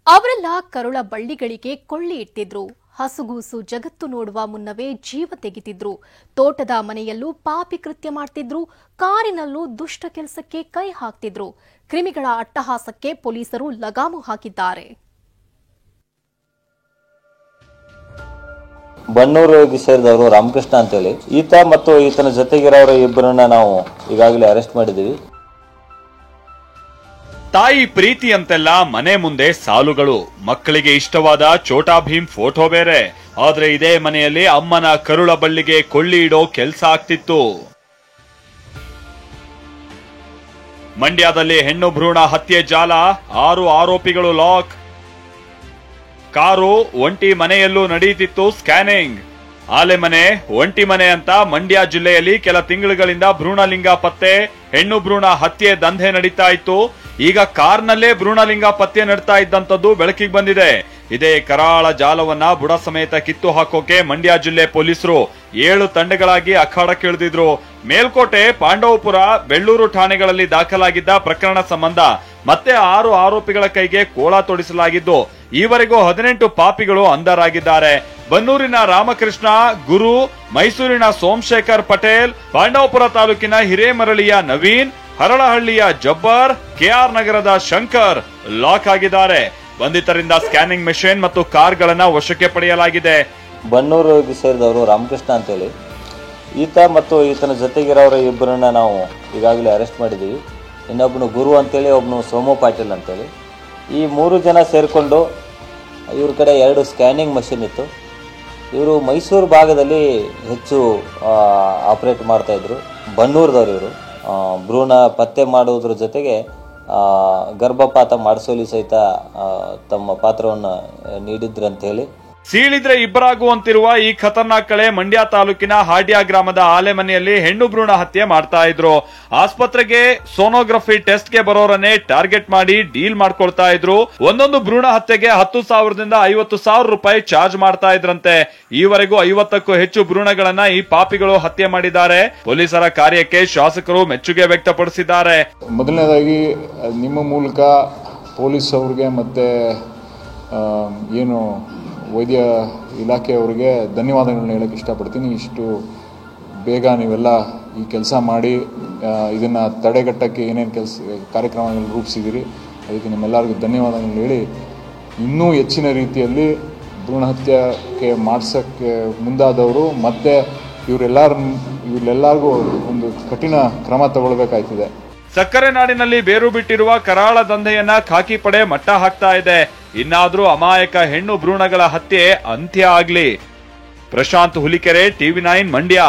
ಅವರೆಲ್ಲ ಕರುಳ ಬಳ್ಳಿಗಳಿಗೆ ಕೊಳ್ಳಿ ಇಟ್ಟಿದ್ರು. ಹಸುಗೂಸು ಜಗತ್ತು ನೋಡುವ ಮುನ್ನವೇ ಜೀವ ತೆಗೆತಿದ್ರು. ತೋಟದ ಮನೆಯಲ್ಲೂ ಪಾಪಿ ಕೃತ್ಯ ಮಾಡ್ತಿದ್ರು. ಕಾರಿನಲ್ಲೂ ದುಷ್ಟ ಕೆಲಸಕ್ಕೆ ಕೈ ಹಾಕ್ತಿದ್ರು. ಕ್ರಿಮಿಗಳ ಅಟ್ಟಹಾಸಕ್ಕೆ ಪೊಲೀಸರು ಲಗಾಮು ಹಾಕಿದ್ದಾರೆ. ಬನ್ನೂರಿಗೆ ಸೇರಿದವರು ರಾಮಕೃಷ್ಣ ಅಂತೇಳಿ ಈತ ಮತ್ತು ಈತನ ಜೊತೆಗಿರೋರ ಇಬ್ಬರನ್ನ ನಾವು ಈಗಾಗಲೇ ಅರೆಸ್ಟ್ ಮಾಡಿದ್ದೀವಿ. ತಾಯಿ ಪ್ರೀತಿ ಅಂತೆಲ್ಲ ಮನೆ ಮುಂದೆ ಸಾಲುಗಳು, ಮಕ್ಕಳಿಗೆ ಇಷ್ಟವಾದ ಛೋಟಾ ಭೀಮ್ ಫೋಟೋ ಬೇರೆ. ಆದ್ರೆ ಇದೇ ಮನೆಯಲ್ಲಿ ಅಮ್ಮನ ಕರುಳ ಬಳ್ಳಿಗೆ ಕೊಳ್ಳಿ ಇಡೋ ಕೆಲ್ಸ ಆಗ್ತಿತ್ತು. ಮಂಡ್ಯದಲ್ಲಿ ಹೆಣ್ಣು ಭ್ರೂಣ ಹತ್ಯೆ ಜಾಲ, 6 ಆರೋಪಿಗಳು ಲಾಕ್. ಕಾರು ಒಂಟಿ ಮನೆಯಲ್ಲೂ ನಡೆಯುತ್ತಿತ್ತು ಸ್ಕ್ಯಾನಿಂಗ್. ಆಲೆಮನೆ ಒಂಟಿ ಮನೆ ಅಂತ ಮಂಡ್ಯ ಜಿಲ್ಲೆಯಲ್ಲಿ ಕೆಲ ತಿಂಗಳುಗಳಿಂದ ಭ್ರೂಣಲಿಂಗ ಪತ್ತೆ, ಹೆಣ್ಣು ಭ್ರೂಣ ಹತ್ಯೆ ದಂಧೆ ನಡೀತಾ ಇತ್ತು. ಈಗ ಕಾರ್ನಲ್ಲೇ ಭ್ರೂಣಲಿಂಗ ಪತ್ತೆ ನಡ್ತಾ ಇದ್ದಂಥದ್ದು ಬೆಳಕಿಗೆ ಬಂದಿದೆ. ಇದೇ ಕರಾಳ ಜಾಲವನ್ನ ಬುಡ ಸಮೇತ ಕಿತ್ತು ಹಾಕೋಕೆ ಮಂಡ್ಯ ಜಿಲ್ಲೆ ಪೊಲೀಸರು 7 ತಂಡಗಳಾಗಿ ಅಖಾಡಕ್ಕಿಳಿದಿದ್ರು. ಮೇಲ್ಕೋಟೆ, ಪಾಂಡವಪುರ, ಬೆಳ್ಳೂರು ಠಾಣೆಗಳಲ್ಲಿ ದಾಖಲಾಗಿದ್ದ ಪ್ರಕರಣ ಸಂಬಂಧ ಮತ್ತೆ 6 ಆರೋಪಿಗಳ ಕೈಗೆ ಕೋಳ ತೊಡಿಸಲಾಗಿದ್ದು, ಈವರೆಗೂ 18 ಪಾಪಿಗಳು ಅಂಧರಾಗಿದ್ದಾರೆ. ಬನ್ನೂರಿನ ರಾಮಕೃಷ್ಣ, ಗುರು, ಮೈಸೂರಿನ ಸೋಮಶೇಖರ್ ಪಟೇಲ್, ಪಾಂಡವಪುರ ತಾಲೂಕಿನ ಹಿರೇಮರಳಿಯ ನವೀನ್, ಹರಳಹಳ್ಳಿಯ ಜಬ್ಬರ್, ಕೆಆರ್ ನಗರದ ಶಂಕರ್ ಲಾಕ್ ಆಗಿದ್ದಾರೆ. ಬಂಧಿತರಿಂದ ಸ್ಕ್ಯಾನಿಂಗ್ ಮೆಷಿನ್ ಮತ್ತು ಕಾರ್ಗಳನ್ನ ವಶಕ್ಕೆ ಪಡೆಯಲಾಗಿದೆ. ಬನ್ನೂರಿಗೆ ಸೇರಿದವರು ರಾಮಕೃಷ್ಣ ಅಂತೇಳಿ ಈತ ಮತ್ತು ಈತನ ಜೊತೆಗಿರೋರ ಇಬ್ಬರನ್ನ ನಾವು ಈಗಾಗಲೇ ಅರೆಸ್ಟ್ ಮಾಡಿದ್ದೀವಿ. ಇನ್ನೊಬ್ಬನು ಗುರು ಅಂತೇಳಿ, ಒಬ್ಬನು ಸೋಮು ಪಾಟೀಲ್ ಅಂತೇಳಿ. ಈ 3 ಜನ ಸೇರಿಕೊಂಡು ಇವ್ರ ಕಡೆ 2 ಸ್ಕ್ಯಾನಿಂಗ್ ಮಷಿನ್ ಇತ್ತು. ಇವರು ಮೈಸೂರು ಭಾಗದಲ್ಲಿ ಹೆಚ್ಚು ಆಪರೇಟ್ ಮಾಡ್ತಾಯಿದ್ರು. ಬನ್ನೂರದವ್ರು ಇವರು ಭ್ರೂಣ ಪತ್ತೆ ಮಾಡುವುದ್ರ ಜೊತೆಗೆ ಗರ್ಭಪಾತ ಮಾಡಿಸೋಲಿ ಸಹಿತ ತಮ್ಮ ಪಾತ್ರವನ್ನು ನೀಡಿದ್ರಂತ ಹೇಳಿ. ಸೀಳಿದ್ರೆ ಇಬ್ಬರಾಗುವಂತಿರುವ ಈ ಖತರ್ನಾಕ್ ಕಳೆ ಮಂಡ್ಯ ತಾಲೂಕಿನ ಹಾಡ್ಯ ಗ್ರಾಮದ ಆಲೆಮನೆಯಲ್ಲಿ ಹೆಣ್ಣು ಭ್ರೂಣ ಹತ್ಯೆ ಮಾಡ್ತಾ ಇದ್ರು. ಆಸ್ಪತ್ರೆಗೆ ಸೋನೋಗ್ರಫಿ ಟೆಸ್ಟ್ಗೆ ಬರೋರನ್ನೇ ಟಾರ್ಗೆಟ್ ಮಾಡಿ ಡೀಲ್ ಮಾಡ್ಕೊಳ್ತಾ ಇದ್ರು. ಒಂದೊಂದು ಭ್ರೂಣ ಹತ್ಯೆಗೆ 10,000ದಿಂದ 50,000 ರೂಪಾಯಿ ಚಾರ್ಜ್ ಮಾಡ್ತಾ ಇದ್ರಂತೆ. ಈವರೆಗೂ 50ಕ್ಕೂ ಹೆಚ್ಚು ಭ್ರೂಣಗಳನ್ನ ಈ ಪಾಪಿಗಳು ಹತ್ಯೆ ಮಾಡಿದ್ದಾರೆ. ಪೊಲೀಸರ ಕಾರ್ಯಕ್ಕೆ ಶಾಸಕರು ಮೆಚ್ಚುಗೆ ವ್ಯಕ್ತಪಡಿಸಿದ್ದಾರೆ. ಮೊದಲನೇದಾಗಿ ನಿಮ್ಮ ಮೂಲಕ ಪೊಲೀಸ್ ಅವ್ರಿಗೆ ಮತ್ತೆ ಏನು ವೈದ್ಯ ಇಲಾಖೆಯವರಿಗೆ ಧನ್ಯವಾದಗಳನ್ನ ಹೇಳಕ್ಕೆ ಇಷ್ಟಪಡ್ತೀನಿ. ಇಷ್ಟು ಬೇಗ ನೀವೆಲ್ಲ ಈ ಕೆಲಸ ಮಾಡಿ ಇದನ್ನು ತಡೆಗಟ್ಟಕ್ಕೆ ಏನೇನು ಕಾರ್ಯಕ್ರಮಗಳು ರೂಪಿಸಿದ್ದೀರಿ, ಅದಕ್ಕೆ ನಿಮ್ಮೆಲ್ಲರಿಗೂ ಧನ್ಯವಾದಗಳನ್ನ ಹೇಳಿ, ಇನ್ನೂ ಹೆಚ್ಚಿನ ರೀತಿಯಲ್ಲಿ ಭ್ರೂಣ ಹತ್ಯೆಗೆ ಮಾಡಿಸೋಕ್ಕೆ ಮುಂದಾದವರು ಮತ್ತು ಇವರೆಲ್ಲರಿಗೂ ಒಂದು ಕಠಿಣ ಕ್ರಮ ತಗೊಳ್ಬೇಕಾಯ್ತಿದೆ. ಸಕ್ಕರೆ ನಾಡಿನಲ್ಲಿ ಬೇರು ಬಿಟ್ಟಿರುವ ಕರಾಳ ದಂಧೆಯನ್ನ ಖಾಕಿ ಪಡೆ ಮಟ್ಟ ಹಾಕ್ತಾ ಇದೆ. ಇನ್ನಾದ್ರೂ ಅಮಾಯಕ ಹೆಣ್ಣು ಭ್ರೂಣಗಳ ಹತ್ಯೆ ಅಂತ್ಯ ಆಗ್ಲಿ. ಪ್ರಶಾಂತ್ ಹುಲಿಕೆರೆ, TV9 ಮಂಡ್ಯ.